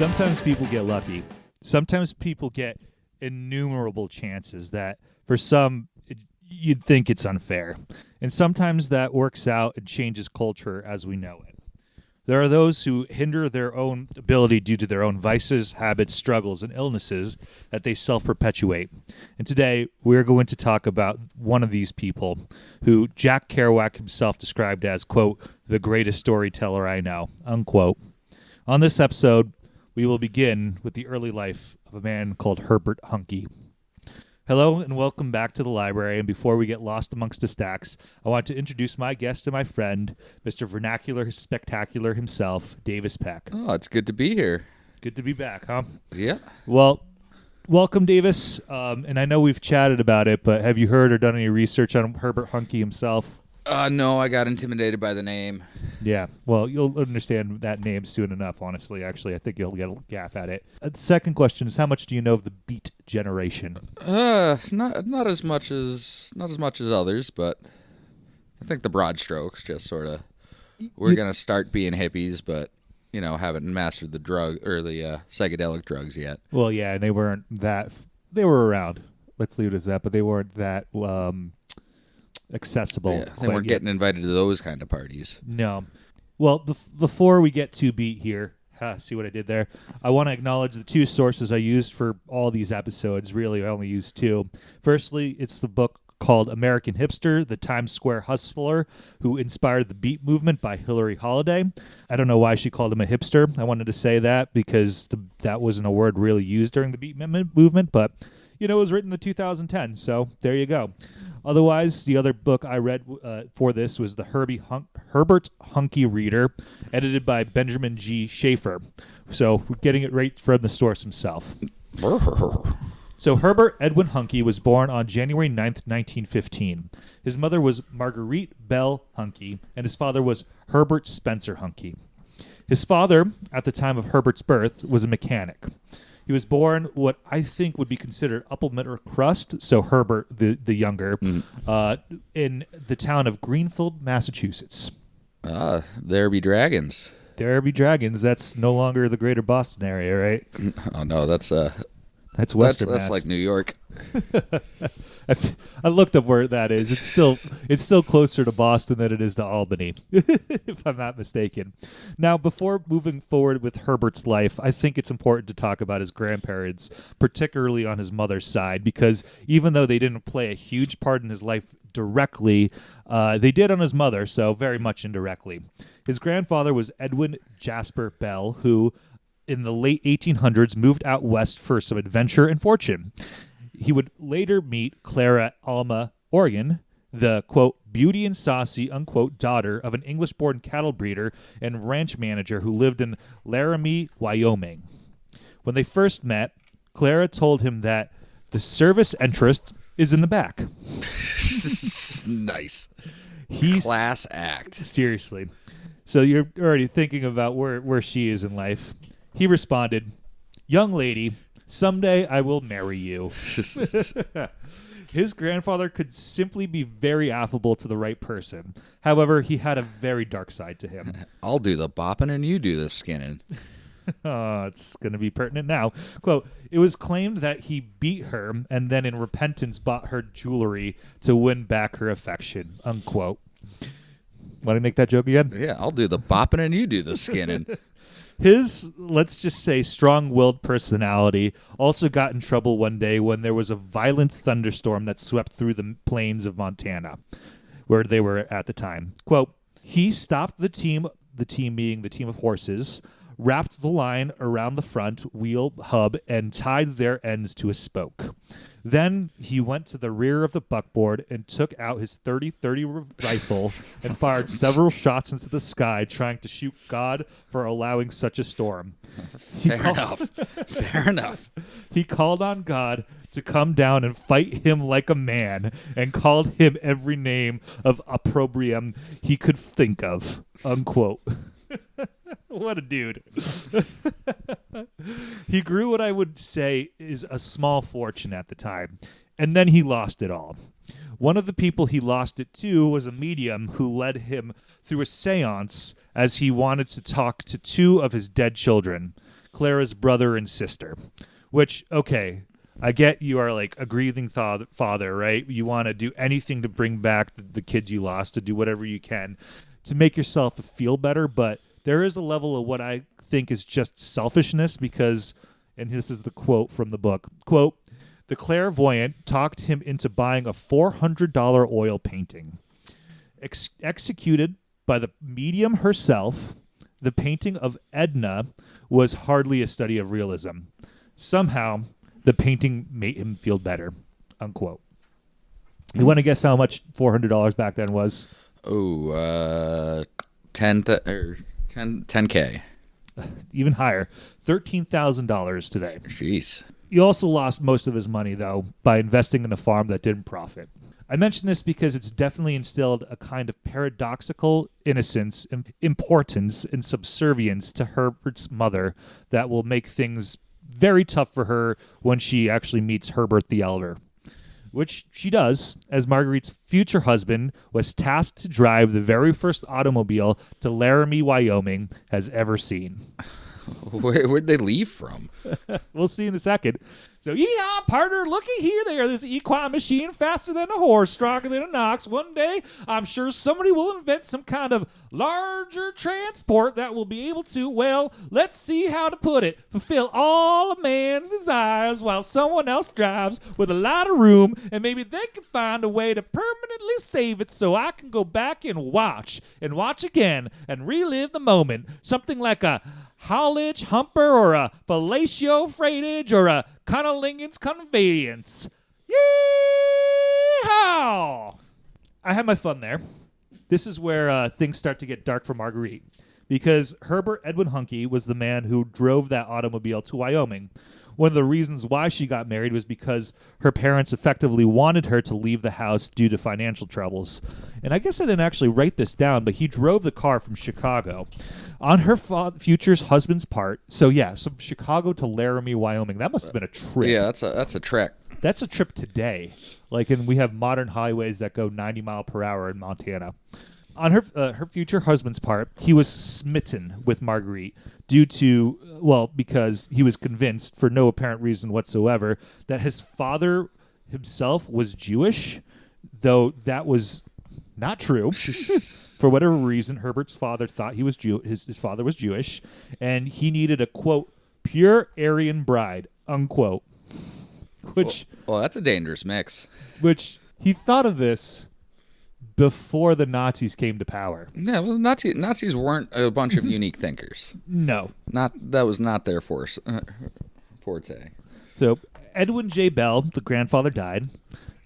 Sometimes people get lucky. Sometimes people get innumerable chances that for some you'd think it's unfair. And sometimes that works out and changes culture as we know it. There are those who hinder their own ability due to their own vices, habits, struggles, and illnesses that they self-perpetuate. And today, we're going to talk about one of these people who Jack Kerouac himself described as, quote, the greatest storyteller I know, unquote. On this episode, we will begin with the early life of a man called Herbert Huncke. Hello and welcome back to the library, and before we get lost amongst the stacks, I want to introduce my guest and my friend, Mr. Vernacular Spectacular himself, Davis Peck. Oh, it's good to be here. Good to be back, huh? Yeah. Well, welcome, Davis, and I know we've chatted about it, but have you heard or done any research on Herbert Huncke himself? No, I got intimidated by the name. Yeah, well, you'll understand that name soon enough, honestly. Actually, I think you'll get a gap at it. The second question is, how much do you know of the Beat generation? Not as much as others, but I think the broad strokes, just sort of, we're going to start being hippies, but, you know, haven't mastered the drug or the psychedelic drugs yet. Well, yeah, and they weren't that, they were around. Let's leave it as that, but they weren't that accessible. Yeah, they weren't getting invited to those kind of parties. No. Well, before we get to Beat here, see what I did there? I want to acknowledge the two sources I used for all these episodes. Really, I only used two. Firstly, it's the book called American Hipster, the Times Square Hustler, who inspired the Beat movement by Hillary Holiday. I don't know why she called him a hipster. I wanted to say that because that wasn't a word really used during the Beat movement, but you know, it was written in the 2010, so there you go. Otherwise, the other book I read for this was the Herbert Huncke Reader, edited by Benjamin G. Schaefer. So we're getting it right from the source himself. So Herbert Edwin Huncke was born on January 9th, 1915. His mother was Marguerite Bell Huncke, and his father was Herbert Spencer Huncke. His father, at the time of Herbert's birth, was a mechanic. He was born what I think would be considered upper middle crust, so Herbert the younger, in the town of Greenfield, Massachusetts. There be dragons. There be dragons. That's no longer the greater Boston area, right? Oh no, that's Western Mass. That's like New York. I looked up where that is. It's still closer to Boston than it is to Albany, if I'm not mistaken. Now, before moving forward with Herbert's life, I think it's important to talk about his grandparents, particularly on his mother's side, because even though they didn't play a huge part in his life directly, they did on his mother, so very much indirectly. His grandfather was Edwin Jasper Bell, who in the late 1800s moved out west for some adventure and fortune. He would later meet Clara Alma Oregon, the, quote, beauty and saucy, unquote, daughter of an English-born cattle breeder and ranch manager who lived in Laramie, Wyoming. When they first met, Clara told him that the service entrance is in the back. Nice. Class act. Seriously. So you're already thinking about where she is in life. He responded, young lady, someday I will marry you. His grandfather could simply be very affable to the right person. However, he had a very dark side to him. I'll do the bopping and you do the skinning. Oh, it's going to be pertinent now. Quote, it was claimed that he beat her and then in repentance bought her jewelry to win back her affection, unquote. Want to make that joke again? Yeah, I'll do the bopping and you do the skinning. His, let's just say, strong-willed personality also got in trouble one day when there was a violent thunderstorm that swept through the plains of Montana, where they were at the time. Quote, he stopped the team being the team of horses, wrapped the line around the front wheel hub, and tied their ends to a spoke. Then he went to the rear of the buckboard and took out his .30-30 rifle and fired several shots into the sky, trying to shoot God for allowing such a storm. Fair enough. He called on God to come down and fight him like a man and called him every name of opprobrium he could think of, unquote. What a dude. He grew what I would say is a small fortune at the time, and then he lost it all. One of the people he lost it to was a medium who led him through a seance as he wanted to talk to two of his dead children. Clara's brother and sister. Which, okay, I get you are like a grieving father, right? You want to do anything to bring back the kids you lost, to do whatever you can to make yourself feel better. But there is a level of what I think is just selfishness because, and this is the quote from the book, quote, "The clairvoyant talked him into buying a $400 oil painting. Executed by the medium herself, the painting of Edna was hardly a study of realism. Somehow, the painting made him feel better," unquote. You want to guess how much $400 back then was? Oh, 10K. Even higher, $13,000 today. Jeez. He also lost most of his money, though, by investing in a farm that didn't profit. I mention this because it's definitely instilled a kind of paradoxical innocence, importance, and subservience to Herbert's mother that will make things very tough for her when she actually meets Herbert the Elder. Which she does, as Marguerite's future husband was tasked to drive the very first automobile to Laramie, Wyoming, has ever seen. Where'd they leave from? We'll see in a second. So, yeehaw, partner, looky here there. This equine machine faster than a horse, stronger than an ox. One day, I'm sure somebody will invent some kind of larger transport that will be able to, well, let's see how to put it, fulfill all a man's desires while someone else drives with a lot of room, and maybe they can find a way to permanently save it so I can go back and watch again and relive the moment. Something like a haulage humper or a fellatio freightage or a cunnilingus conveyance. Yeehaw! I had my fun there. This is where things start to get dark for Marguerite, because Herbert Edwin Huncke was the man who drove that automobile to Wyoming. One of the reasons why she got married was because her parents effectively wanted her to leave the house due to financial troubles. And I guess I didn't actually write this down, but he drove the car from Chicago on her future husband's part. So yeah, from Chicago to Laramie, Wyoming. That must have been a trip. Yeah, that's a trek. That's a trip today. And we have modern highways that go 90 mile per hour in Montana. On her future husband's part, he was smitten with Marguerite because he was convinced, for no apparent reason whatsoever, that his father himself was Jewish, though that was not true. For whatever reason, Herbert's father thought he was his father was Jewish, and he needed a, quote, pure Aryan bride, unquote. Well, that's a dangerous mix. Which he thought of this before the Nazis came to power. Yeah, well, Nazis weren't a bunch of unique thinkers. No. That was not their forte. So, Edwin J. Bell, the grandfather, died.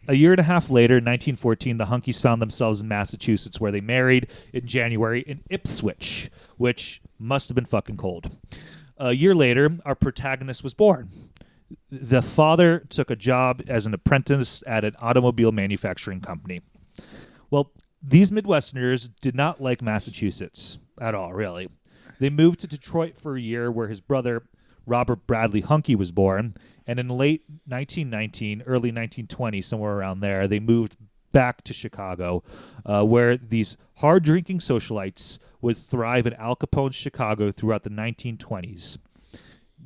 A year and a half later, in 1914, the Hunkies found themselves in Massachusetts, where they married in January in Ipswich, which must have been fucking cold. A year later, our protagonist was born. The father took a job as an apprentice at an automobile manufacturing company. Well, these Midwesterners did not like Massachusetts at all, really. They moved to Detroit for a year, where his brother, Robert Bradley Huncke, was born, and in late 1919, early 1920, somewhere around there, they moved back to Chicago, where these hard-drinking socialites would thrive in Al Capone's Chicago throughout the 1920s.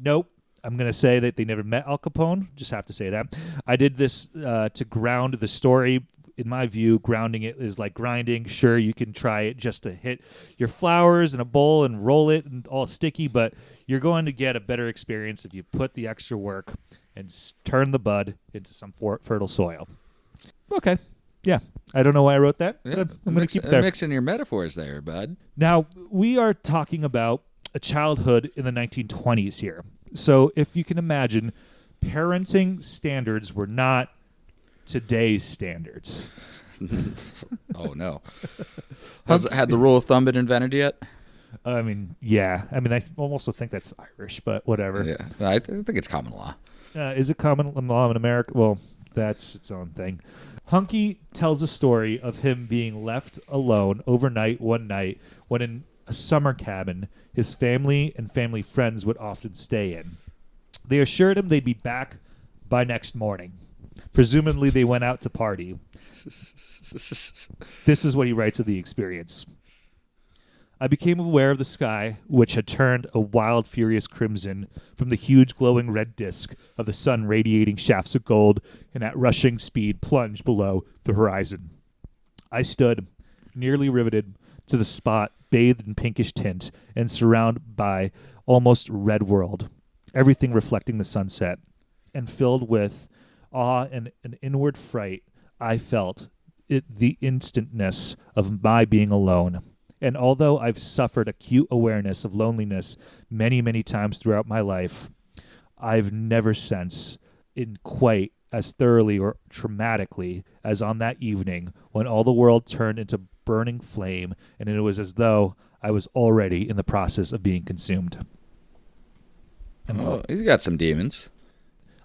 Nope. I'm going to say that they never met Al Capone. Just have to say that. I did this to ground the story. In my view, grounding it is like grinding. Sure, you can try it just to hit your flours in a bowl and roll it and all sticky, but you're going to get a better experience if you put the extra work and turn the bud into some fertile soil. Okay. Yeah. I don't know why I wrote that, but I'm going to keep it there. Mixing your metaphors there, bud. Now, we are talking about a childhood in the 1920s here. So if you can imagine, parenting standards were not today's standards. Oh, no. Had the rule of thumb been invented yet? I mean, yeah. I mean, I also think that's Irish, but whatever. Yeah, I think it's common law. Is it common law in America? Well, that's its own thing. Huncke tells a story of him being left alone overnight one night when in a summer cabin his family and family friends would often stay in. They assured him they'd be back by next morning. Presumably they went out to party. This is what he writes of the experience. I became aware of the sky, which had turned a wild, furious crimson from the huge, glowing red disk of the sun radiating shafts of gold and at rushing speed plunged below the horizon. I stood, nearly riveted to the spot, bathed in pinkish tint and surrounded by almost red world, everything reflecting the sunset, and filled with awe and an inward fright. I felt the instantness of my being alone. And although I've suffered acute awareness of loneliness many, many times throughout my life, I've never since, in quite as thoroughly or traumatically as on that evening when all the world turned into burning flame and it was as though I was already in the process of being consumed. Oh, he's got some demons.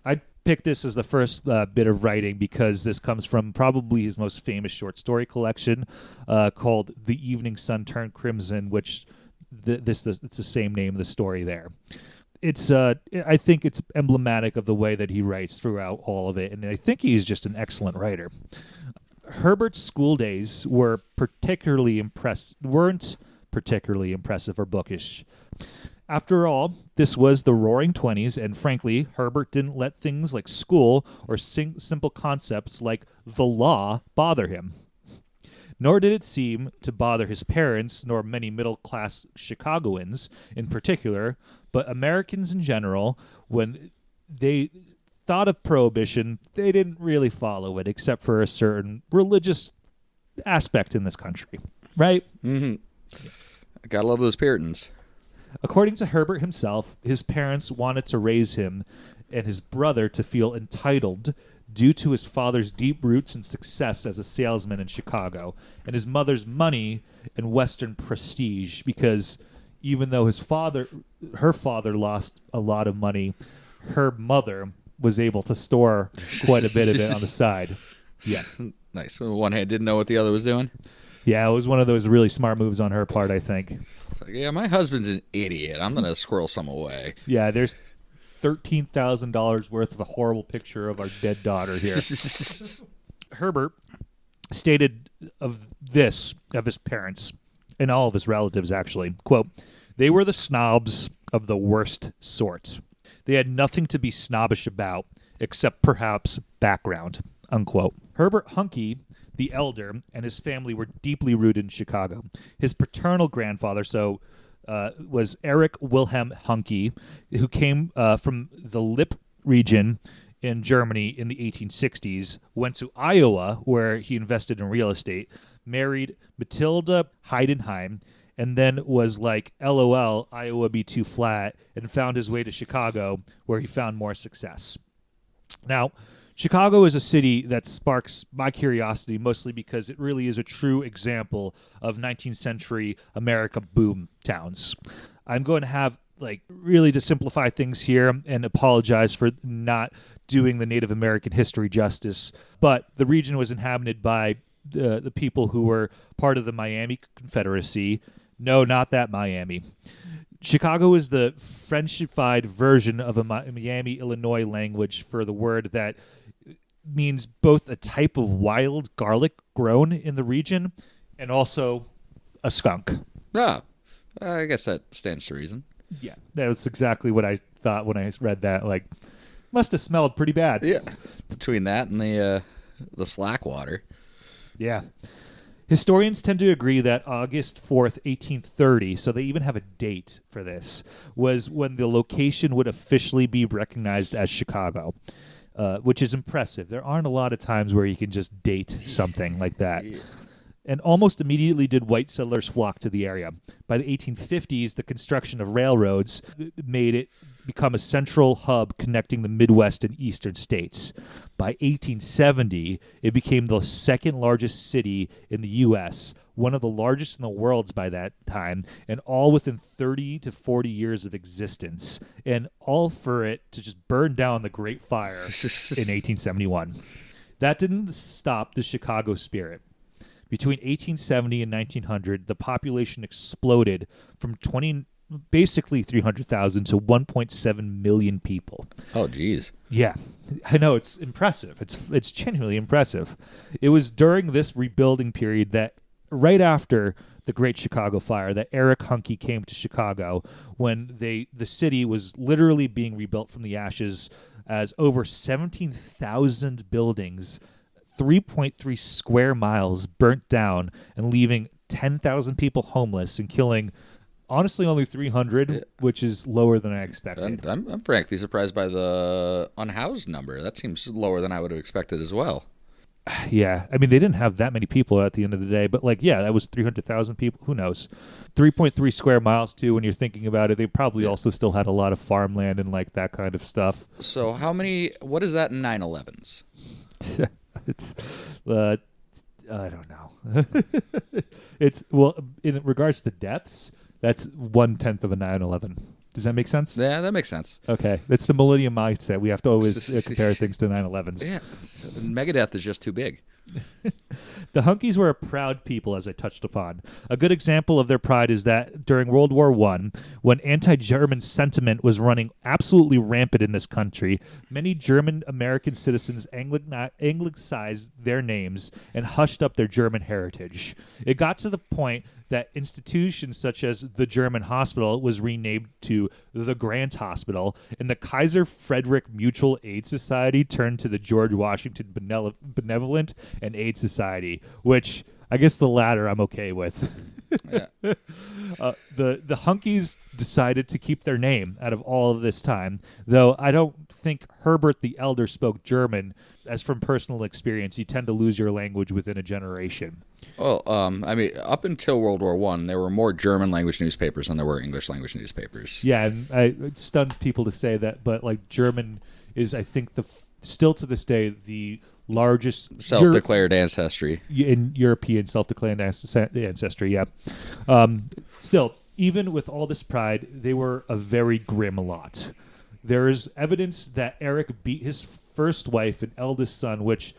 I picked this as the first bit of writing because this comes from probably his most famous short story collection called The Evening Sun Turned Crimson, which it's the same name of the story there. It's I think it's emblematic of the way that he writes throughout all of it, and I think he's just an excellent writer. Herbert's school days weren't particularly impressive or bookish. After all, this was the Roaring '20s, and frankly, Herbert didn't let things like school or simple concepts like the law bother him. Nor did it seem to bother his parents, nor many middle-class Chicagoans in particular, but Americans in general. When they thought of prohibition, they didn't really follow it, except for a certain religious aspect in this country, right? Mm-hmm. I gotta love those Puritans. According to Herbert himself, his parents wanted to raise him and his brother to feel entitled due to his father's deep roots and success as a salesman in Chicago, and his mother's money and Western prestige, because even though her father lost a lot of money, her mother was able to store quite a bit of it on the side. Yeah. Nice. So one hand didn't know what the other was doing. Yeah, it was one of those really smart moves on her part, I think. It's like, yeah, my husband's an idiot. I'm going to squirrel some away. Yeah, there's $13,000 worth of a horrible picture of our dead daughter here. Herbert stated of his parents, and all of his relatives actually, quote, "They were the snobs of the worst sort. They had nothing to be snobbish about, except perhaps background," unquote. Herbert Huncke, the elder, and his family were deeply rooted in Chicago. His paternal grandfather was Erich Wilhelm Huncke, who came from the Lippe region in Germany in the 1860s, went to Iowa, where he invested in real estate, married Matilda Heidenheim, and then was like, LOL, Iowa be too flat, and found his way to Chicago, where he found more success. Now, Chicago is a city that sparks my curiosity mostly because it really is a true example of 19th century America boom towns. I'm going to have, really to simplify things here and apologize for not doing the Native American history justice, but the region was inhabited by the people who were part of the Miami Confederacy. No, not that Miami. Chicago is the Frenchified version of a Miami, Illinois language for the word that means both a type of wild garlic grown in the region and also a skunk. Oh, I guess that stands to reason. Yeah, that was exactly what I thought when I read that. Must have smelled pretty bad. Yeah, between that and the slack water. Yeah. Historians tend to agree that August 4th, 1830, so they even have a date for this, was when the location would officially be recognized as Chicago, which is impressive. There aren't a lot of times where you can just date something like that. Yeah. And almost immediately did white settlers flock to the area. By the 1850s, the construction of railroads made it become a central hub connecting the Midwest and Eastern states. By 1870, it became the second largest city in the U.S., one of the largest in the world by that time, and all within 30 to 40 years of existence, and all for it to just burn down the Great Fire in 1871. That didn't stop the Chicago spirit. Between 1870 and 1900, the population exploded from basically 300,000 to 1.7 million people. Oh, geez. Yeah, I know, it's impressive. It's genuinely impressive. It was during this rebuilding period that right after the Great Chicago Fire, that Eric Huncke came to Chicago when the city was literally being rebuilt from the ashes, as over 17,000 buildings, 3.3 square miles burnt down, and leaving 10,000 people homeless and killing, honestly, only 300, which is lower than I expected. I'm frankly surprised by the unhoused number. That seems lower than I would have expected as well. Yeah, I mean, they didn't have that many people at the end of the day, but that was 300,000 people. Who knows? 3.3 square miles, too, when you're thinking about it. They probably also still had a lot of farmland and that kind of stuff. So what is that in 9/11s? It's, I don't know. In regards to deaths, that's 1/10 of a 9/11. Does that make sense? Yeah, that makes sense. Okay. It's the millennium mindset. We have to always compare things to 9/11s. Yeah. Megadeth is just too big. The Hunkies were a proud people, as I touched upon. A good example of their pride is that during World War I, when anti-German sentiment was running absolutely rampant in this country, many German-American citizens anglicized their names and hushed up their German heritage. It got to the point that institutions such as the German Hospital was renamed to the Grant Hospital, and the Kaiser Frederick Mutual Aid Society turned to the George Washington Benevolent and Aid Society, which I guess the latter I'm okay with. Yeah. The Hunkies decided to keep their name out of all of this time, though I don't think Herbert the Elder spoke German, as from personal experience, you tend to lose your language within a generation. Well, I mean, up until World War I, there were more German language newspapers than there were English language newspapers. Yeah, and it stuns people to say that, but German is, I think, still to this day, the largest self-declared ancestry in European self-declared ancestry. Yeah. Still, even with all this pride, they were a very grim lot. There is evidence that Eric beat his first wife and eldest son, which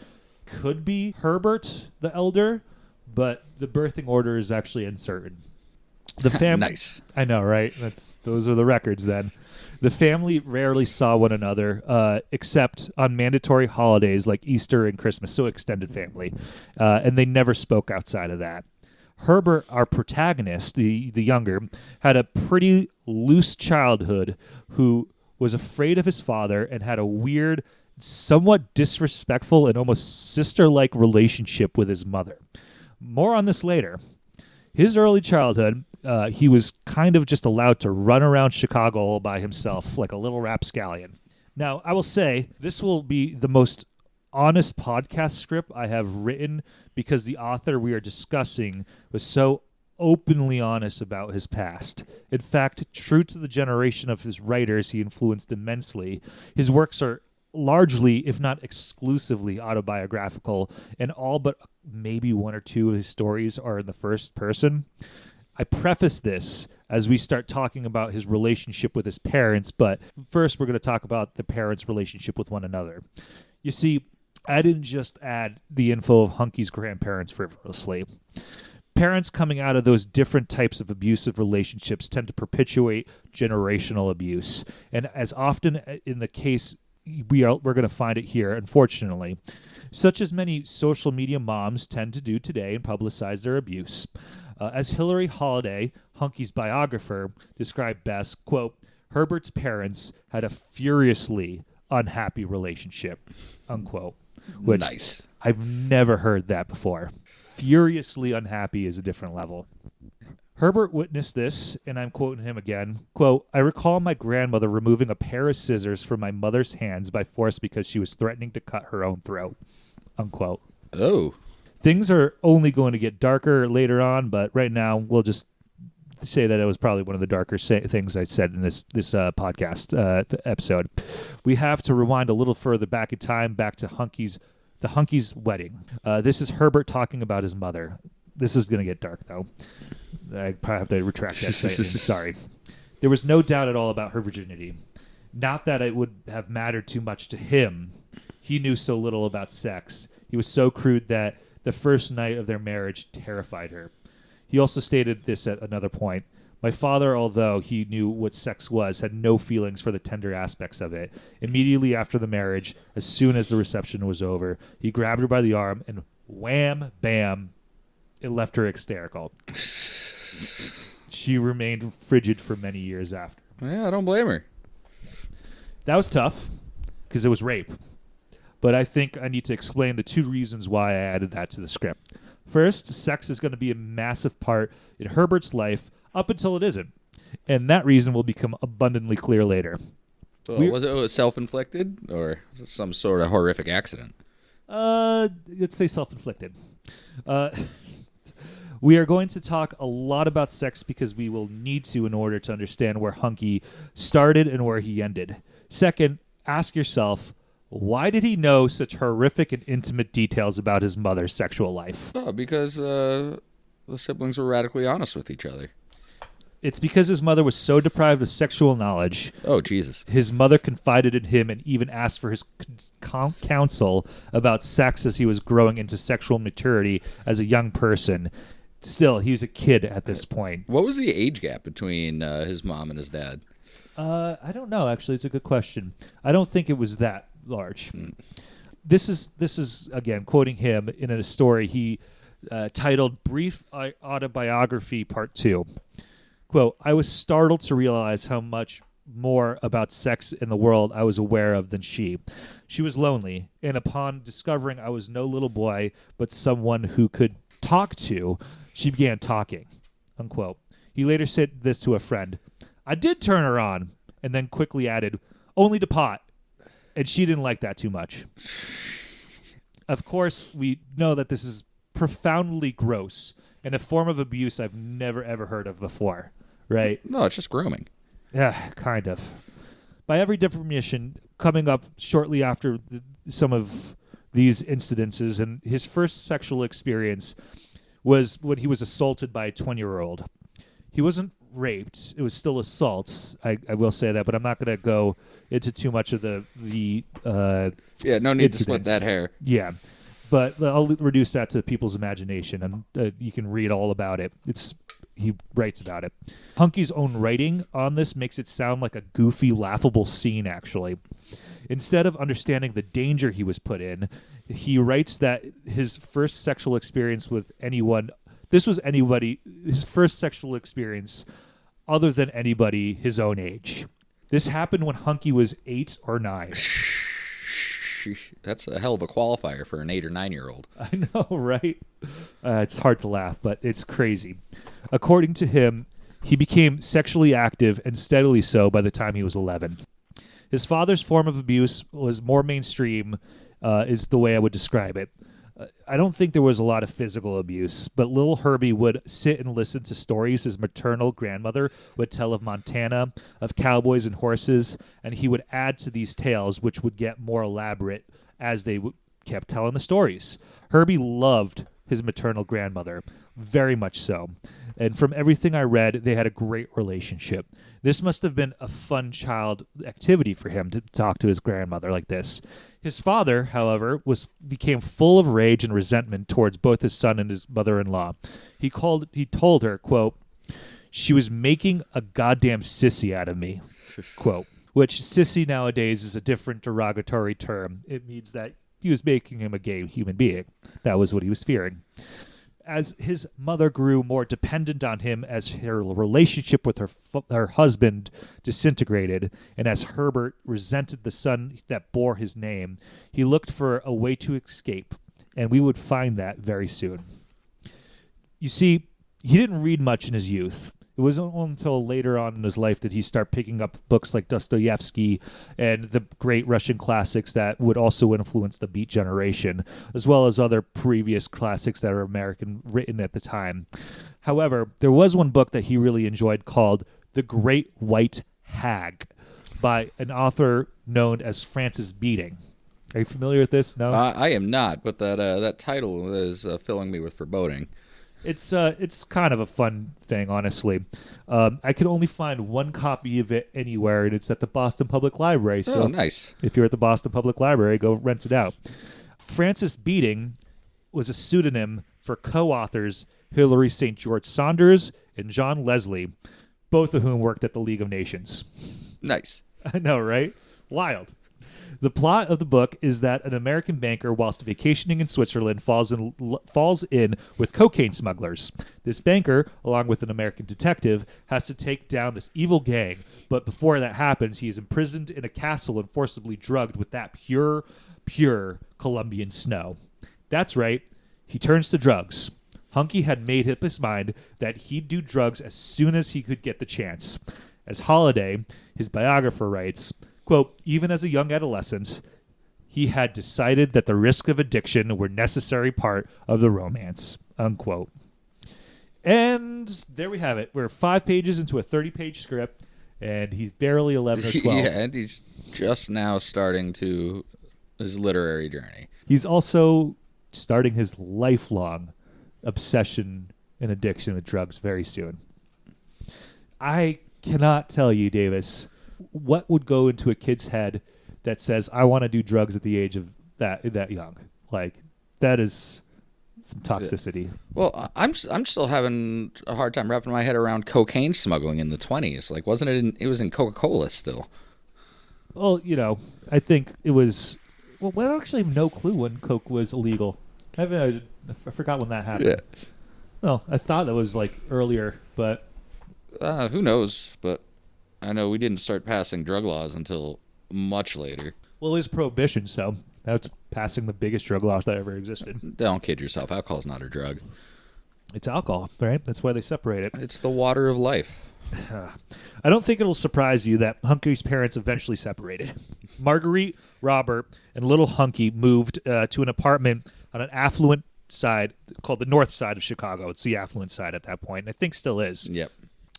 could be Herbert the Elder, but the birthing order is actually uncertain. The family, nice. I know, right? Those are the records. Then, the family rarely saw one another, except on mandatory holidays like Easter and Christmas. So extended family, and they never spoke outside of that. Herbert, our protagonist, the younger, had a pretty loose childhood who was afraid of his father and had a weird, somewhat disrespectful and almost sister-like relationship with his mother. More on this later. His early childhood, he was kind of just allowed to run around Chicago all by himself like a little rapscallion. Now, I will say, this will be the most honest podcast script I have written because the author we are discussing was so openly honest about his past. In fact, true to the generation of his writers he influenced immensely, his works are largely, if not exclusively, autobiographical, and all but maybe one or two of his stories are in the first person. I preface this as we start talking about his relationship with his parents, but first we're going to talk about the parents' relationship with one another. You see, I didn't just add the info of Hunke's grandparents frivolously. Parents coming out of those different types of abusive relationships tend to perpetuate generational abuse. And as often in the case, we're going to find it here, unfortunately, such as many social media moms tend to do today and publicize their abuse. As Hillary Holiday, Hunke's biographer, described best, quote, Herbert's parents had a furiously unhappy relationship, unquote. Which nice. I've never heard that before. Furiously unhappy is a different level. Herbert witnessed this, and I'm quoting him again, quote, I recall my grandmother removing a pair of scissors from my mother's hands by force because she was threatening to cut her own throat, unquote. Oh. Things are only going to get darker later on, but right now we'll just say that it was probably one of the darker things I said in this podcast episode. We have to rewind a little further back in time, back to the Hunke's wedding. This is Herbert talking about his mother. This is going to get dark, though. I probably have to retract that statement. Sorry. There was no doubt at all about her virginity. Not that it would have mattered too much to him. He knew so little about sex. He was so crude that the first night of their marriage terrified her. He also stated this at another point. My father, although he knew what sex was, had no feelings for the tender aspects of it. Immediately after the marriage, as soon as the reception was over, he grabbed her by the arm and wham, bam, It left her hysterical. She remained frigid for many years after. Yeah, I don't blame her. That was tough because it was rape. But I think I need to explain the 2 reasons why I added that to the script. First, sex is going to be a massive part in Herbert's life up until it isn't. And that reason will become abundantly clear later. Well, was it self-inflicted or was it some sort of horrific accident? Let's say self-inflicted. We are going to talk a lot about sex because we will need to in order to understand where Huncke started and where he ended. Second, ask yourself, why did he know such horrific and intimate details about his mother's sexual life? Oh, because the siblings were radically honest with each other. It's because his mother was so deprived of sexual knowledge. Oh, Jesus. His mother confided in him and even asked for his counsel about sex as he was growing into sexual maturity as a young person. Still, he was a kid at this point. What was the age gap between his mom and his dad? I don't know, actually. It's a good question. I don't think it was that large. This is again, quoting him in a story he titled Brief Autobiography Part 2. Quote, I was startled to realize how much more about sex in the world I was aware of than she. She was lonely, and upon discovering I was no little boy, but someone who could talk to, she began talking, unquote. He later said this to a friend. I did turn her on, and then quickly added, only to pot. And she didn't like that too much. Of course, we know that this is profoundly gross and a form of abuse I've never, ever heard of before, right? No, it's just grooming. Yeah, kind of. By every definition, coming up shortly after some of these incidences, and his first sexual experience was when he was assaulted by a 20-year-old. He wasn't raped. It was still assault. I will say that, but I'm not going to go into too much of the yeah, no need incidents. to split that hair. Yeah. But I'll reduce that to people's imagination, and you can read all about it. He writes about it. Huncke's own writing on this makes it sound like a goofy, laughable scene, actually. Instead of understanding the danger he was put in, he writes that his first sexual experience with anyone, his first sexual experience other than anybody his own age. This happened when Huncke was 8 or 9. That's a hell of a qualifier for an 8 or 9-year-old. I know, right? It's hard to laugh, but it's crazy. According to him, he became sexually active and steadily so by the time he was 11. His father's form of abuse was more mainstream, is the way I would describe it. I don't think there was a lot of physical abuse, but little Herbie would sit and listen to stories his maternal grandmother would tell of Montana, of cowboys and horses, and he would add to these tales, which would get more elaborate as they kept telling the stories. Herbie loved his maternal grandmother, very much so. And from everything I read, they had a great relationship. This must have been a fun child activity for him to talk to his grandmother like this. His father, however, became full of rage and resentment towards both his son and his mother-in-law. He told her, quote, she was making a goddamn sissy out of me, quote, which sissy nowadays is a different derogatory term. It means that he was making him a gay human being. That was what he was fearing. As his mother grew more dependent on him, as her relationship with her husband disintegrated, and as Herbert resented the son that bore his name, he looked for a way to escape, and we would find that very soon. You see, he didn't read much in his youth. It wasn't until later on in his life that he started picking up books like Dostoevsky and the great Russian classics that would also influence the Beat generation, as well as other previous classics that are American written at the time. However, there was one book that he really enjoyed called The Great White Hag by an author known as Francis Beating. Are you familiar with this? No? I am not, but that title is filling me with foreboding. It's kind of a fun thing, honestly. I could only find one copy of it anywhere, and it's at the Boston Public Library. So nice. If you're at the Boston Public Library, go rent it out. Francis Beating was a pseudonym for co-authors Hilary St. George Saunders and John Leslie, both of whom worked at the League of Nations. Nice. I know, right? Wild. The plot of the book is that an American banker, whilst vacationing in Switzerland, falls in with cocaine smugglers. This banker, along with an American detective, has to take down this evil gang. But before that happens, he is imprisoned in a castle and forcibly drugged with that pure Colombian snow. That's right. He turns to drugs. Huncke had made up his mind that he'd do drugs as soon as he could get the chance. As Holiday, his biographer, writes, quote, even as a young adolescent, he had decided that the risk of addiction were necessary part of the romance, unquote. And there we have it. We're 5 pages into a 30-page script, and he's barely 11 or 12. Yeah, and he's just now starting his literary journey. He's also starting his lifelong obsession and addiction with drugs very soon. I cannot tell you, Davis, what would go into a kid's head that says, I want to do drugs at the age of that young. Like, that is some toxicity. Well, I'm still having a hard time wrapping my head around cocaine smuggling in the 20s. Like, wasn't it it was in Coca-Cola still? Well, I think it was, well, I actually have no clue when Coke was illegal. I forgot when that happened. Yeah. Well, I thought that was like earlier, but who knows? But I know we didn't start passing drug laws until much later. Well, it was prohibition, so that's passing the biggest drug laws that ever existed. Don't kid yourself. Alcohol's not a drug. It's alcohol, right? That's why they separate it. It's the water of life. I don't think it'll surprise you that Huncke's parents eventually separated. Marguerite, Robert, and little Huncke moved to an apartment on an affluent side called the north side of Chicago. It's the affluent side at that point, and I think still is. Yep.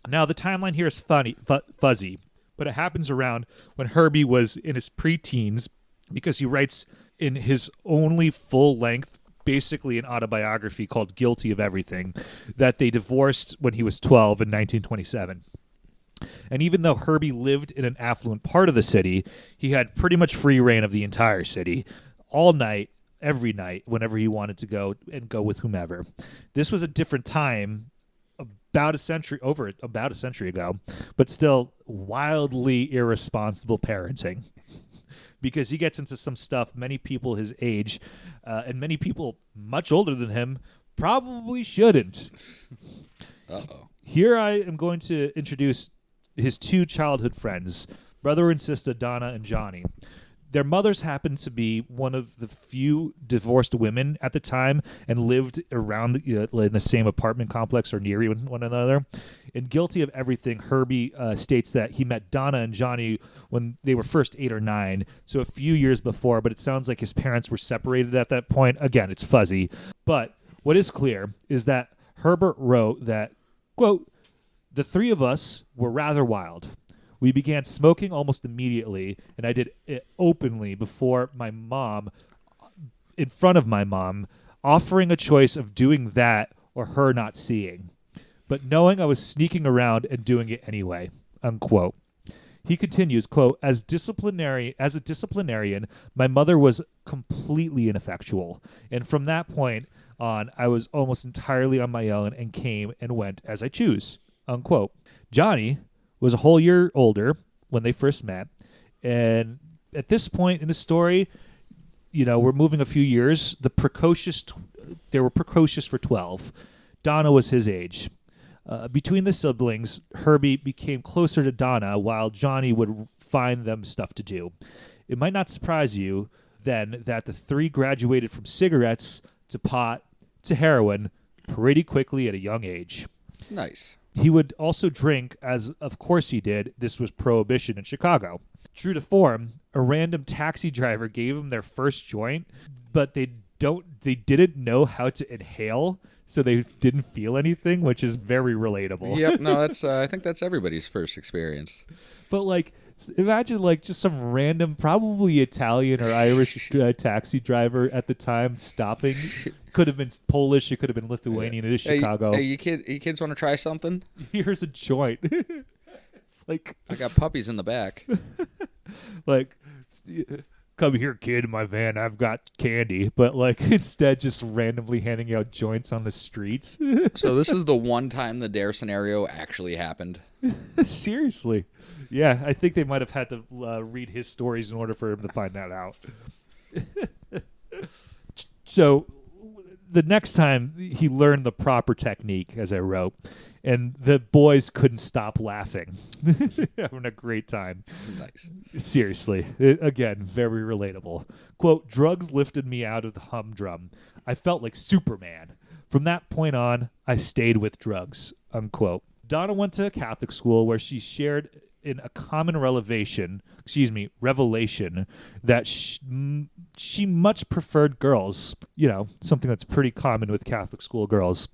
Now, the timeline here is fuzzy, but it happens around when Herbie was in his preteens because he writes in his only full-length, basically an autobiography called Guilty of Everything, that they divorced when he was 12 in 1927. And even though Herbie lived in an affluent part of the city, he had pretty much free reign of the entire city, all night, every night, whenever he wanted to go with whomever. This was a different time, about a century ago, but still wildly irresponsible parenting. Because he gets into some stuff many people his age and many people much older than him probably shouldn't. Uh-oh. Here I am going to introduce his 2 childhood friends, brother and sister Donna and Johnny. Their mothers happened to be one of the few divorced women at the time and lived around in the same apartment complex or near one another. In Guilty of Everything, Herbie states that he met Donna and Johnny when they were first 8 or 9, so a few years before, but it sounds like his parents were separated at that point. Again, it's fuzzy. But what is clear is that Herbert wrote that, quote, the 3 of us were rather wild. We began smoking almost immediately, and I did it openly before my mom, in front of my mom, offering a choice of doing that or her not seeing, but knowing I was sneaking around and doing it anyway, unquote. He continues, quote, as a disciplinarian, my mother was completely ineffectual, and from that point on, I was almost entirely on my own and came and went as I choose, unquote. Johnny was a whole year older when they first met, and at this point in the story, we're moving a few years. They were precocious for 12. Donna was his age. Between the siblings, Herbie became closer to Donna, while Johnny would find them stuff to do. It might not surprise you then that the 3 graduated from cigarettes to pot to heroin pretty quickly at a young age. Nice. He would also drink, as of course he did. This was prohibition in Chicago. True to form, a random taxi driver gave him their first joint, but they didn't know how to inhale, so they didn't feel anything, which is very relatable. Yep, no, that's I think that's everybody's first experience. But imagine just some random, probably Italian or Irish taxi driver at the time stopping. Could have been Polish. It could have been Lithuanian. It is Chicago. Hey, you kids want to try something? Here's a joint. It's like I got puppies in the back. come here, kid, in my van. I've got candy. But, like, instead just randomly handing out joints on the streets. So this is the one time the D.A.R.E scenario actually happened. Seriously. Yeah, I think they might have had to read his stories in order for him to find that out. So the next time he learned the proper technique, as I wrote, and the boys couldn't stop laughing. Having a great time. Nice. Seriously. Again, very relatable. Quote, drugs lifted me out of the humdrum. I felt like Superman. From that point on, I stayed with drugs. Unquote. Donna went to a Catholic school where she shared in a common revelation that she much preferred girls. You know, something that's pretty common with Catholic school girls.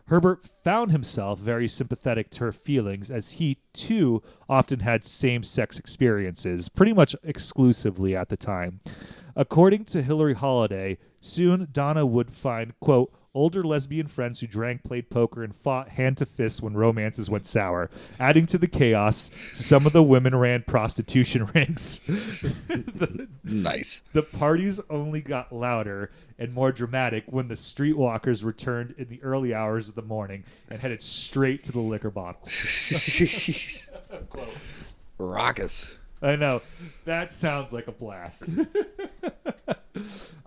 Herbert found himself very sympathetic to her feelings, as he, too, often had same-sex experiences, pretty much exclusively at the time. According to Hillary Holiday, soon Donna would find, quote, older lesbian friends who drank, played poker, and fought hand to fist when romances went sour. Adding to the chaos, some of the women ran prostitution rings. Nice. The parties only got louder and more dramatic when the streetwalkers returned in the early hours of the morning and headed straight to the liquor bottles. Raucous. I know. That sounds like a blast.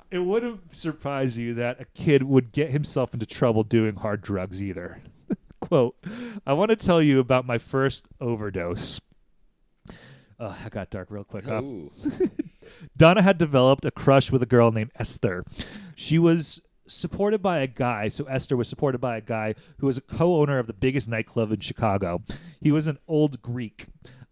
It wouldn't surprise you that a kid would get himself into trouble doing hard drugs either. Quote, I want to tell you about my first overdose. Oh, that got dark real quick. Huh? Donna had developed a crush with a girl named Esther. She was supported by a guy, so Esther was supported by a guy who was a co-owner of the biggest nightclub in Chicago. He was an old Greek.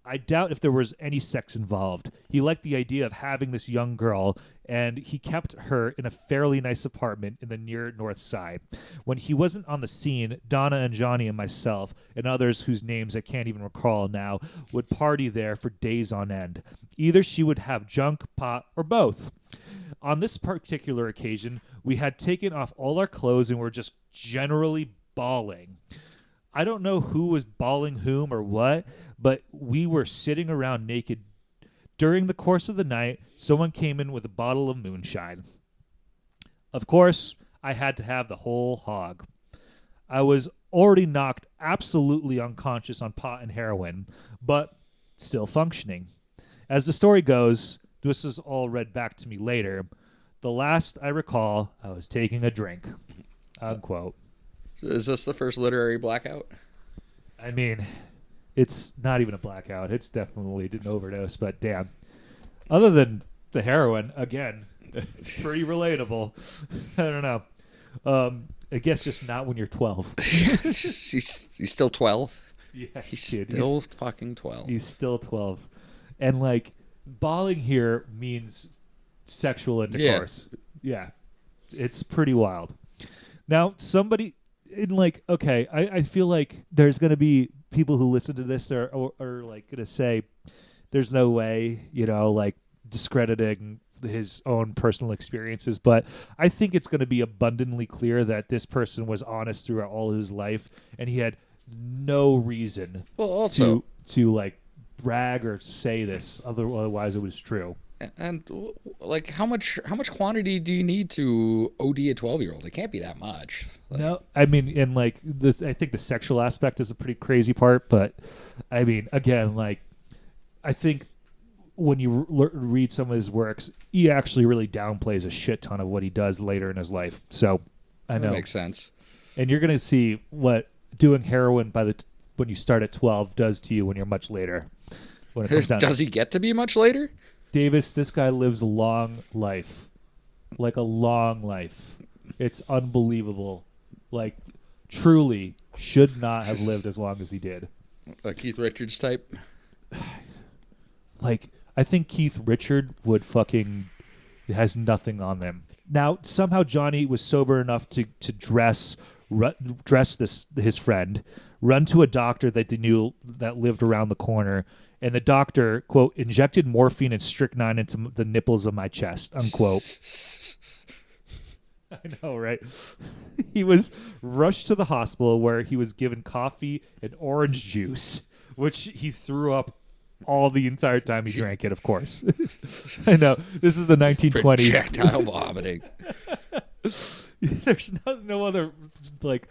I doubt if there was any sex involved. He liked the idea of having this young girl, and he kept her in a fairly nice apartment in the near north side. When he wasn't on the scene, Donna and Johnny and myself, and others whose names I can't even recall now, would party there for days on end. Either she would have junk, pot, or both. On this particular occasion, we had taken off all our clothes and were just generally bawling. I don't know who was bawling whom or what, but we were sitting around naked. During the course of the night, someone came in with a bottle of moonshine. Of course, I had to have the whole hog. I was already knocked absolutely unconscious on pot and heroin, but still functioning. As the story goes, this is all read back to me later. The last I recall, I was taking a drink. Unquote. Is this the first literary blackout? I mean, it's not even a blackout. It's definitely an overdose, but damn. Other than the heroin, again, it's pretty relatable. I don't know. I guess just not when you're 12. He's still 12? Yeah, he's kid. still fucking 12. He's still 12. And, like, bawling here means sexual intercourse. Yeah. It's pretty wild. Now, somebody... okay, I feel like there's going to be people who listen to this are like going to say there's no way, like discrediting his own personal experiences. But I think it's going to be abundantly clear that this person was honest throughout all his life, and he had no reason to like brag or say this. Otherwise, it was true. And like, how much quantity do you need to OD a 12-year-old? It can't be that much. No, I mean, and like this, I think the sexual aspect is a pretty crazy part. But I mean, again, like, I think when you read some of his works, he actually really downplays a shit ton of what he does later in his life. So I know that makes sense. And you're gonna see what doing heroin when you start at 12 does to you when you're much later. When it comes down does he get to be much later? Davis, this guy lives a long life. Like a long life. It's unbelievable. Like, truly should not have lived as long as he did. A Keith Richards type? Like, I think Keith Richard would has nothing on them. Now, somehow Johnny was sober enough to dress his friend, run to a doctor that they knew that lived around the corner, and the doctor, quote, injected morphine and strychnine into the nipples of my chest, unquote. I know, right? He was rushed to the hospital where he was given coffee and orange juice, which he threw up all the entire time he drank it, of course. I know. This is the 1920s. Projectile vomiting. There's no other, like,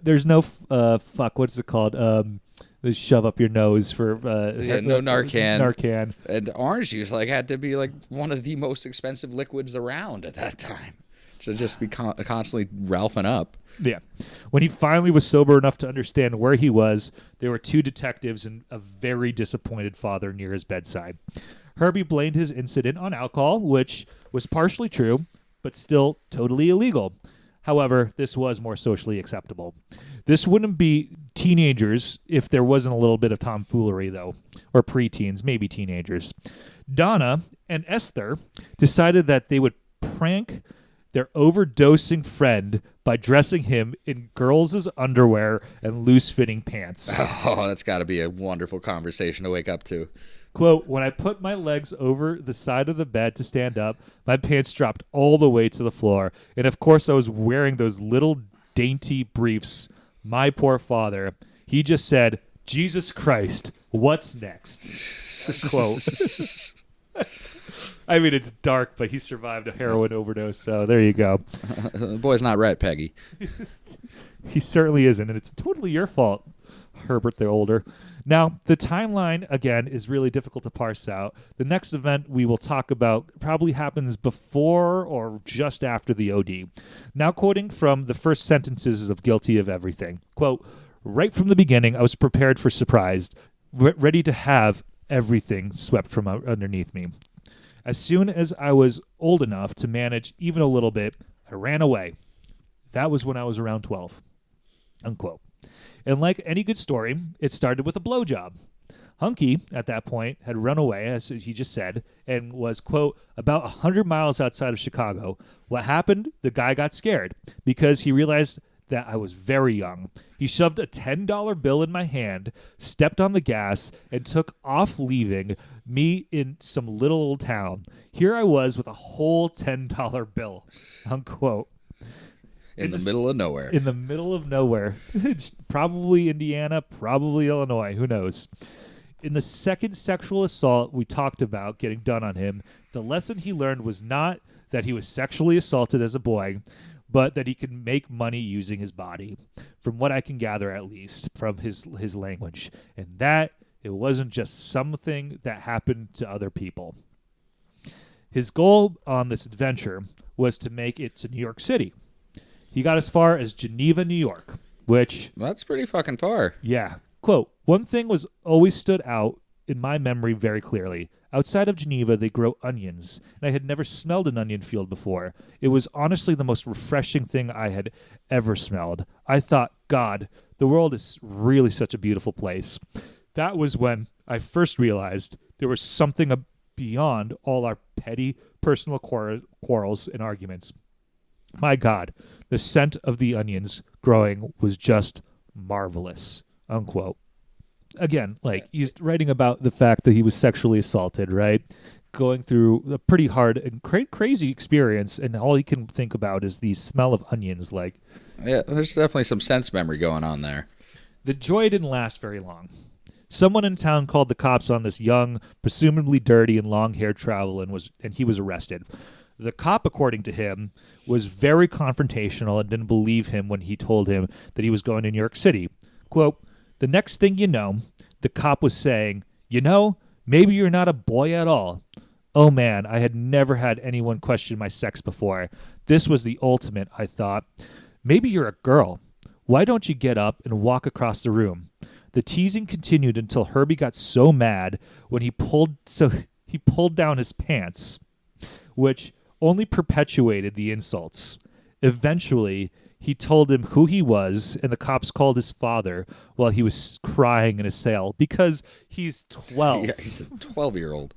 there's no, fuck, what's it called? The shove up your nose for, no Narcan. Narcan. And orange juice, had to be, one of the most expensive liquids around at that time. To just be constantly ralphing up. Yeah. When he finally was sober enough to understand where he was, there were 2 detectives and a very disappointed father near his bedside. Herbie blamed his incident on alcohol, which was partially true, but still totally illegal. However, this was more socially acceptable. This wouldn't be teenagers if there wasn't a little bit of tomfoolery, though, or preteens, maybe teenagers. Donna and Esther decided that they would prank their overdosing friend by dressing him in girls' underwear and loose-fitting pants. Oh, that's got to be a wonderful conversation to wake up to. Quote, when I put my legs over the side of the bed to stand up, my pants dropped all the way to the floor. And of course I was wearing those little dainty briefs. My poor father. He just said, Jesus Christ, what's next? Quote. I mean, it's dark, but he survived a heroin overdose, so there you go. The boy's not right, Peggy. He certainly isn't, and it's totally your fault, Herbert the older. Now, the timeline, again, is really difficult to parse out. The next event we will talk about probably happens before or just after the OD. Now, quoting from the first sentences of Guilty of Everything. Quote, right from the beginning, I was prepared for surprise, ready to have everything swept from underneath me. As soon as I was old enough to manage even a little bit, I ran away. That was when I was around 12. Unquote. And like any good story, it started with a blowjob. Huncke, at that point, had run away, as he just said, and was, quote, about 100 miles outside of Chicago. What happened? The guy got scared because he realized that I was very young. He shoved a $10 bill in my hand, stepped on the gas, and took off, leaving me in some little old town. Here I was with a whole $10 bill, unquote. In the middle of nowhere. In the middle of nowhere. Probably Indiana, probably Illinois. Who knows? In the second sexual assault we talked about getting done on him, the lesson he learned was not that he was sexually assaulted as a boy, but that he could make money using his body, from what I can gather at least from his language, and that it wasn't just something that happened to other people. His goal on this adventure was to make it to New York City. He got as far as Geneva, New York, which... That's pretty fucking far. Yeah. Quote, one thing was always stood out in my memory very clearly. Outside of Geneva, they grow onions, and I had never smelled an onion field before. It was honestly the most refreshing thing I had ever smelled. I thought, God, the world is really such a beautiful place. That was when I first realized there was something beyond all our petty personal quarrels and arguments. My God, the scent of the onions growing was just marvelous, unquote. Again, like, he's writing about the fact that he was sexually assaulted, right? Going through a pretty hard and crazy experience, and all he can think about is the smell of onions. Like, yeah, there's definitely some sense memory going on there. The joy didn't last very long. Someone in town called the cops on this young, presumably dirty and long-haired traveler, and he was arrested. The cop, according to him, was very confrontational and didn't believe him when he told him that he was going to New York City. Quote, the next thing you know, the cop was saying, you know, maybe you're not a boy at all. Oh man, I had never had anyone question my sex before. This was the ultimate, I thought. Maybe you're a girl. Why don't you get up and walk across the room? The teasing continued until Herbie got so mad when he pulled down his pants, which only perpetuated the insults. Eventually, he told him who he was, and the cops called his father while he was crying in his cell because he's 12. Yeah, he's a 12-year-old.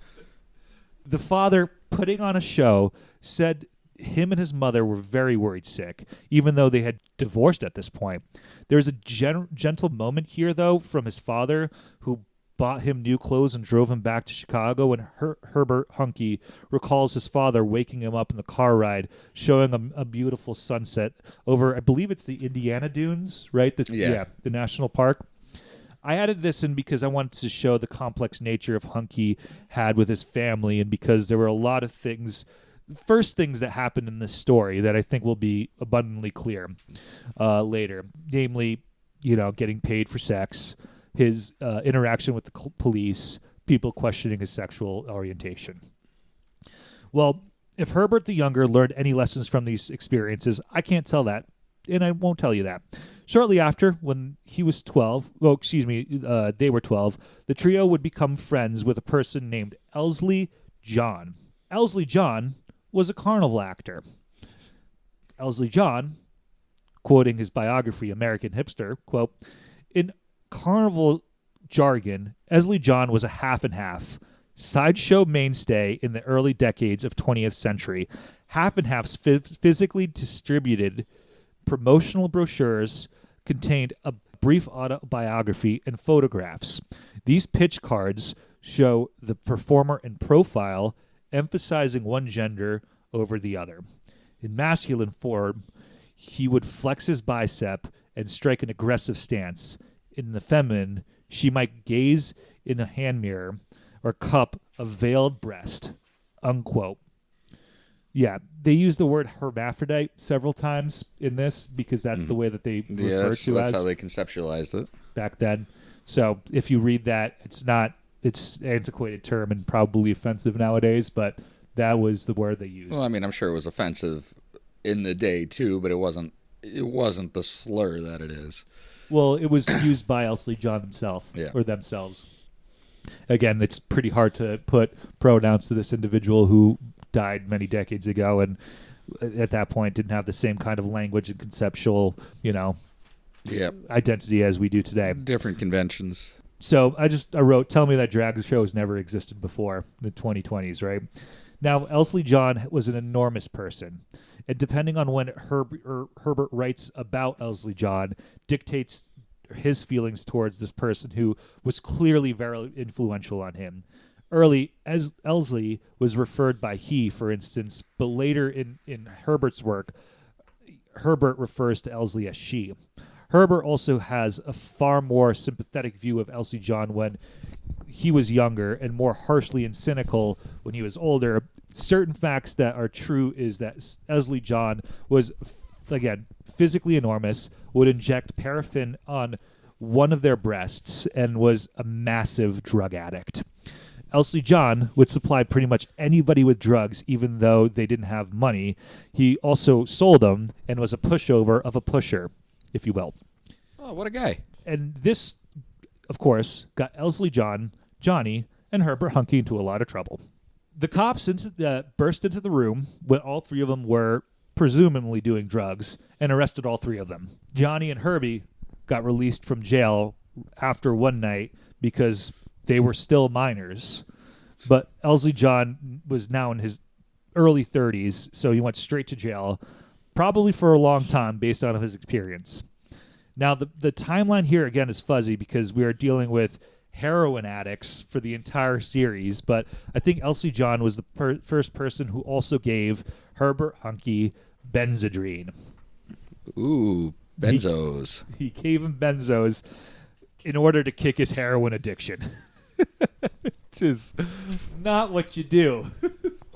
The father, putting on a show, said him and his mother were very worried sick, even though they had divorced at this point. There's a gentle moment here, though, from his father, who bought him new clothes and drove him back to Chicago, and Herbert Huncke recalls his father waking him up in the car ride, showing him a beautiful sunset over, I believe it's the Indiana Dunes, right? The national park. I added this in because I wanted to show the complex nature of Huncke had with his family, and because there were a lot of things that happened in this story that I think will be abundantly clear later. Namely, getting paid for sex, his interaction with the police, people questioning his sexual orientation. Well, if Herbert the Younger learned any lessons from these experiences, I can't tell that, and I won't tell you that. Shortly after, when he was 12, they were 12, the trio would become friends with a person named Elsley John. Elsley John was a carnival actor. Elsley John, quoting his biography, American Hipster, quote, "In carnival jargon, Elsley John was a half and half. Sideshow mainstay in the early decades of 20th century. Half and halves physically distributed promotional brochures contained a brief autobiography and photographs. These pitch cards show the performer in profile, emphasizing one gender over the other. In masculine form, he would flex his bicep and strike an aggressive stance. In the feminine, she might gaze in a hand mirror or cup a veiled breast." Unquote. Yeah, they use the word hermaphrodite several times in this because that's the way that they refer to that's as how they conceptualized it back then. So if you read that, it's an antiquated term and probably offensive nowadays, but that was the word they used. Well, I mean, I'm sure it was offensive in the day too, but it wasn't the slur that it is. Well, it was used by Elsley John himself or themselves. Again, it's pretty hard to put pronouns to this individual who died many decades ago and at that point didn't have the same kind of language and conceptual, identity as we do today. Different conventions. So I wrote, tell me that drag shows never existed before the 2020s, right? Now, Elsley John was an enormous person. And depending on when Herbert writes about Elsley John, dictates his feelings towards this person who was clearly very influential on him. Early, as Elsley was referred by he, for instance, but later in Herbert's work, Herbert refers to Elsley as she. Herbert also has a far more sympathetic view of Elsley John when he was younger and more harshly and cynical when he was older. Certain facts that are true is that Elsley John was, again, physically enormous, would inject paraffin on one of their breasts, and was a massive drug addict. Elsley John would supply pretty much anybody with drugs, even though they didn't have money. He also sold them and was a pushover of a pusher, if you will. Oh, what a guy. And this, of course, got Elsley John, Johnny, and Herbert Huncke into a lot of trouble. The cops burst into the room when all three of them were presumably doing drugs and arrested all three of them. Johnny and Herbie got released from jail after one night because they were still minors. But Elsley John was now in his early 30s, so he went straight to jail, probably for a long time based on his experience. Now, the timeline here, again, is fuzzy because we are dealing with heroin addicts for the entire series, but I think Elsley John was the first person who also gave Herbert Huncke Benzedrine. Ooh, benzos. He gave him benzos in order to kick his heroin addiction. Which is not what you do.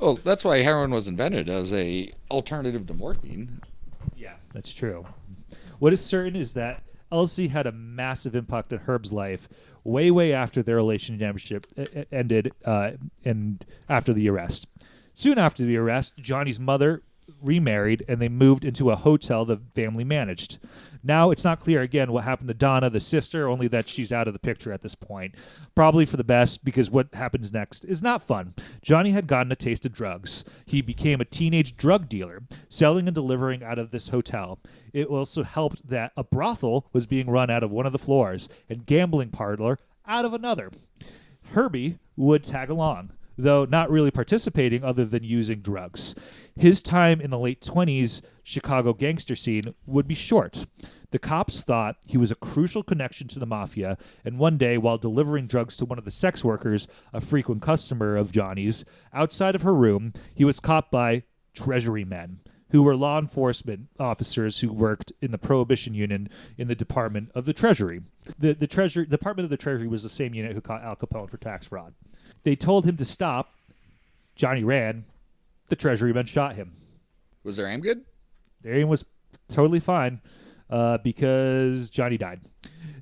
Well, that's why heroin was invented as a alternative to morphine. Yeah, that's true. What is certain is that Elsie had a massive impact on Herb's life way after their relationship ended and after the arrest. Soon after the arrest, Johnny's mother remarried and they moved into a hotel the family managed. Now it's not clear again what happened to Donna, the sister, only that she's out of the picture at this point. Probably for the best, because what happens next is not fun. Johnny had gotten a taste of drugs. He became a teenage drug dealer, selling and delivering out of this hotel. It also helped that a brothel was being run out of one of the floors and gambling parlor out of another. Herbie would tag along, though not really participating other than using drugs. His time in the late 20s Chicago gangster scene would be short. The cops thought he was a crucial connection to the mafia, and one day, while delivering drugs to one of the sex workers, a frequent customer of Johnny's, outside of her room, he was caught by treasury men. who were law enforcement officers who worked in the Prohibition Union in the Department of the Treasury. The Department of the Treasury was the same unit who caught Al Capone for tax fraud. They told him to stop. Johnny ran. The Treasurymen shot him. Was their aim good? Their aim was totally fine because Johnny died.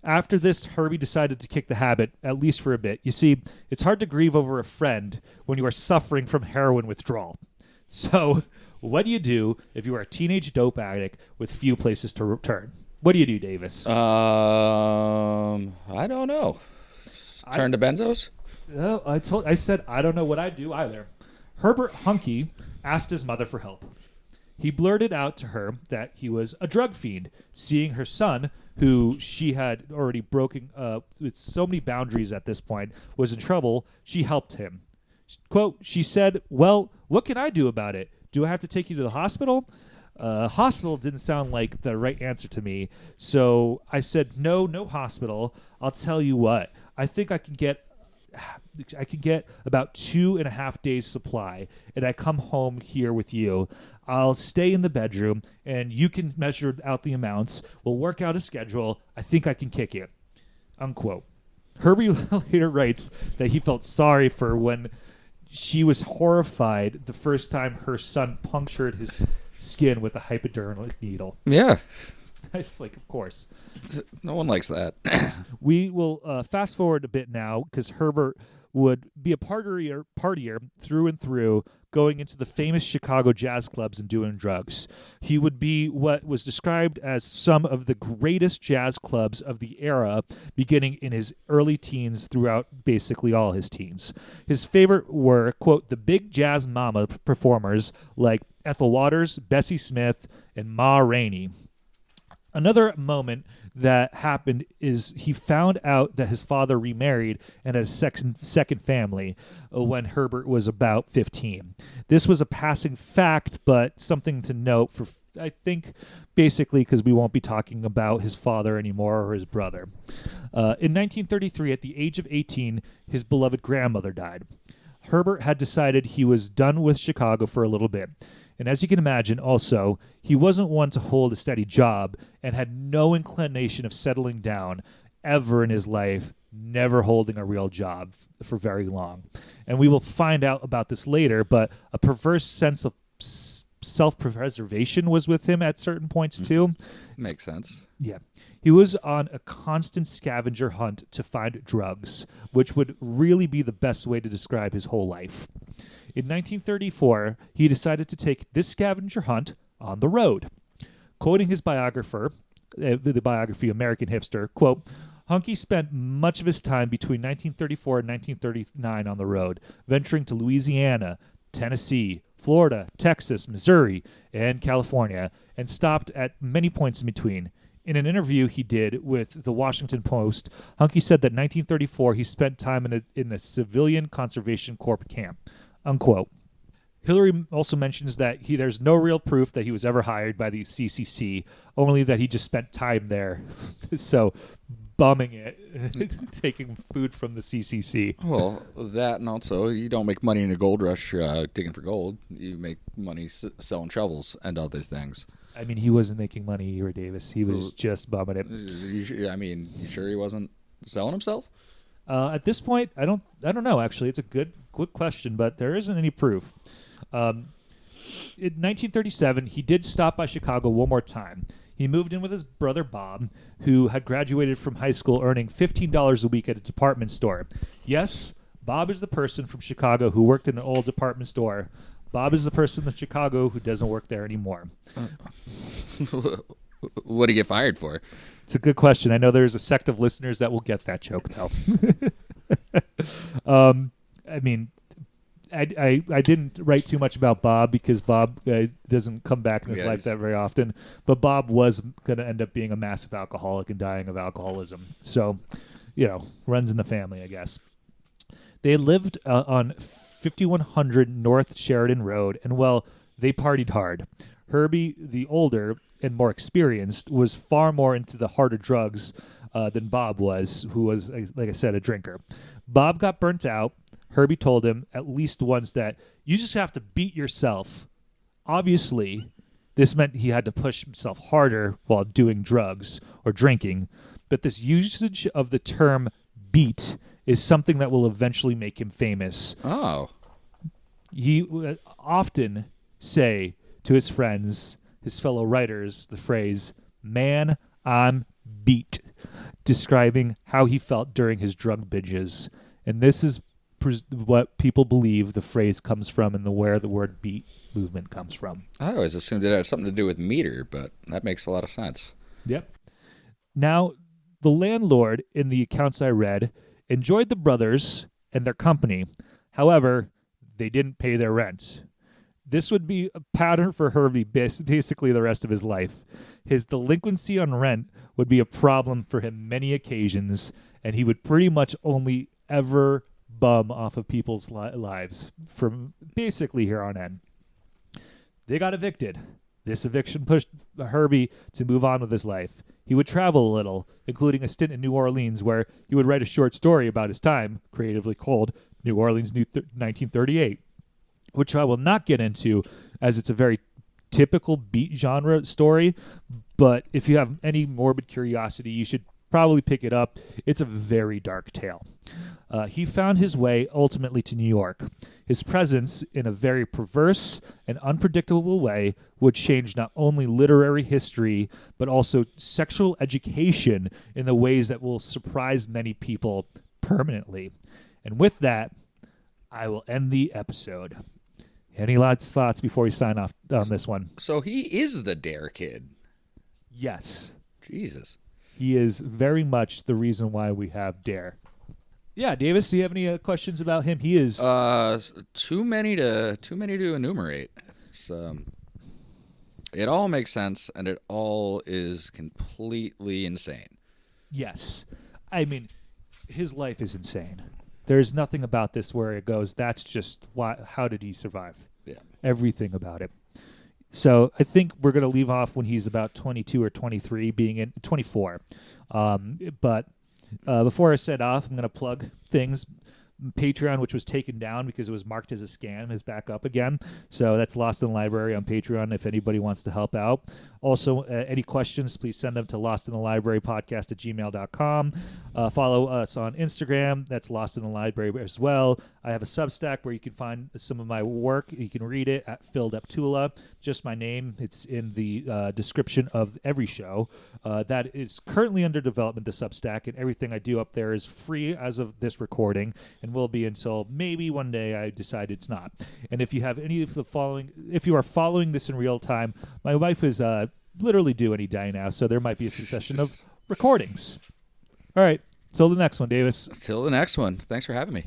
After this, Herbie decided to kick the habit, at least for a bit. You see, it's hard to grieve over a friend when you are suffering from heroin withdrawal. So, what do you do if you are a teenage dope addict with few places to turn? What do you do, Davis? I don't know. Turn to benzos? No, I said I don't know what I'd do either. Herbert Huncke asked his mother for help. He blurted out to her that he was a drug fiend, seeing her son, who she had already broken with so many boundaries at this point, was in trouble. She helped him. Quote, she said, well, what can I do about it? Do I have to take you to the hospital? Hospital didn't sound like the right answer to me. So I said, no hospital. I'll tell you what. I think I can get about 2.5 days supply, and I come home here with you. I'll stay in the bedroom, and you can measure out the amounts. We'll work out a schedule. I think I can kick it. Unquote. Herbie later writes that he felt sorry for when she was horrified the first time her son punctured his skin with a hypodermic needle. Yeah. It's like, of course. No one likes that. We will fast forward a bit now because Herbert would be a partier through and through, going into the famous Chicago jazz clubs and doing drugs. He would be what was described as some of the greatest jazz clubs of the era, beginning in his early teens throughout basically all his teens. His favorite were, quote, the big jazz mama performers like Ethel Waters, Bessie Smith, and Ma Rainey. Another moment that happened is he found out that his father remarried and had a second family when Herbert was about 15. This was a passing fact, but something to note for, I think, basically because we won't be talking about his father anymore or his brother. In 1933, at the age of 18, his beloved grandmother died. Herbert had decided he was done with Chicago for a little bit. And as you can imagine, also, he wasn't one to hold a steady job and had no inclination of settling down ever in his life, never holding a real job for very long. And we will find out about this later, but a perverse sense of self-preservation was with him at certain points, too. Makes sense. Yeah. He was on a constant scavenger hunt to find drugs, which would really be the best way to describe his whole life. In 1934, he decided to take this scavenger hunt on the road. Quoting his biographer, the biography American Hipster, quote, Huncke spent much of his time between 1934 and 1939 on the road, venturing to Louisiana, Tennessee, Florida, Texas, Missouri, and California, and stopped at many points in between. In an interview he did with the Washington Post, Huncke said that in 1934 he spent time in a civilian conservation corps camp. Unquote. Hillary also mentions that there's no real proof that he was ever hired by the CCC, only that he just spent time there. So, bumming it, taking food from the CCC. Well, that and also, you don't make money in a gold rush digging for gold. You make money selling shovels and other things. I mean, he wasn't making money here, Davis. He was just bumming it. You sure he wasn't selling himself? At this point, I don't know. Actually, it's a good question, but there isn't any proof. In 1937, he did stop by Chicago one more time. He moved in with his brother Bob, who had graduated from high school, earning $15 a week at a department store. Yes, Bob is the person from Chicago who worked in an old department store. Bob is the person in Chicago who doesn't work there anymore. What did he get fired for? It's a good question. I know there's a sect of listeners that will get that joke, though. I mean, I didn't write too much about Bob because Bob doesn't come back in his life that very often. But Bob was going to end up being a massive alcoholic and dying of alcoholism. So, runs in the family, I guess. They lived on 5100 North Sheridan Road, and, well, they partied hard. Herbie, the older and more experienced, was far more into the harder drugs than Bob was, who was, like I said, a drinker. Bob got burnt out. Herbie told him at least once that you just have to beat yourself. Obviously, This meant he had to push himself harder while doing drugs or drinking, but this usage of the term beat is something that will eventually make him famous. Oh. He would often say to his friends, his fellow writers, the phrase, "Man, I'm beat," describing how he felt during his drug binges. And this is what people believe the phrase comes from and where the word beat movement comes from. I always assumed it had something to do with meter, but that makes a lot of sense. Yep. Now, the landlord, in the accounts I read, enjoyed the brothers and their company. However, they didn't pay their rent. This would be a pattern for Herbie basically the rest of his life. His delinquency on rent would be a problem for him many occasions, and he would pretty much only ever bum off of people's lives from basically here on end. They got evicted. This eviction pushed Herbie to move on with his life. He would travel a little, including a stint in New Orleans where he would write a short story about his time, creatively called New Orleans 1938, which I will not get into as it's a very typical beat genre story, but if you have any morbid curiosity, you should probably pick it up. It's a very dark tale. He found his way ultimately to New York. His presence, in a very perverse and unpredictable way, would change not only literary history, but also sexual education in the ways that will surprise many people permanently. And with that, I will end the episode. Any last thoughts before we sign off on this one? So he is the D.A.R.E kid. Yes. Jesus. He is very much the reason why we have D.A.R.E. Yeah, Davis, do you have any questions about him? He is too many to enumerate. It's, it all makes sense, and it all is completely insane. Yes. I mean, his life is insane. There's nothing about this where it goes, that's just why. How did he survive? Yeah. Everything about it. So I think we're going to leave off when he's about 22 or 23, being in 24. But before I set off, I'm going to plug things. Patreon, which was taken down because it was marked as a scam, is back up again. So that's Lost in the Library on Patreon if anybody wants to help out. Also, any questions, please send them to lostinthelibrarypodcast@gmail.com. Follow us on Instagram. That's Lost in the Library as well. I have a Substack where you can find some of my work. You can read it at Fil Deptula. Just my name. It's in the description of every show. That is currently under development, the Substack, and everything I do up there is free as of this recording and will be until maybe one day I decide it's not. And if you have any of the following, if you are following this in real time, my wife is literally due any day now, so there might be a succession of recordings. All right, till the next one, Davis. Till the next one. Thanks for having me.